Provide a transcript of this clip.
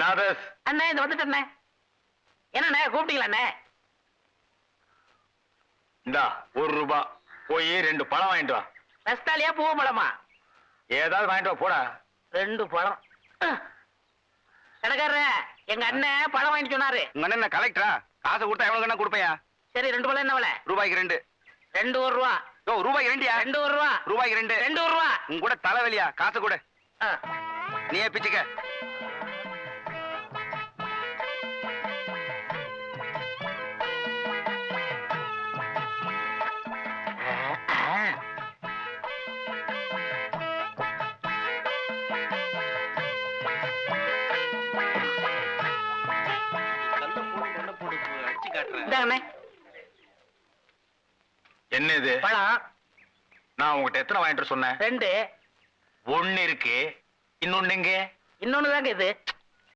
நாதஸ் அண்ணே இந்த வந்துட்டண்ணே. என்னண்ணே கூப்பிட்டீங்களா அண்ணே? இந்தா ₹1 போய் 2 பழம் வாங்கிட்டு வா. ரஸ்தாலியா பூவ பழமா? ஏதாவது வாங்கிட்டு வா போடா. 2 பழம். கடைக்காரர எங்க அண்ணன் பழம் வாங்கிட்டு சொன்னாரு. உங்க அண்ணன் கலெக்டரா? காசை கொடுத்தா எவ்வளவு கண்ணா கொடுப்பையா? சரி 2 பழம் என்ன விலை? ரூபாய்க்கு 2. 2 ரூபா. ஓ ரூபாய்க்கு 2யா? 2 ரூபா. ரூபாய்க்கு 2. 2 ரூபா. உங்க கூட தலைவலியா? காசு கொடு. நீயே பிச்சுக்க. என்ன இது பழம்? நான் உங்ககிட்ட எத்தனை வாங்கிட்டு சொன்னேன்? 2. 1 இருக்கு. இன்னொன்னு எங்க? இன்னொன்னு தாங்க இது.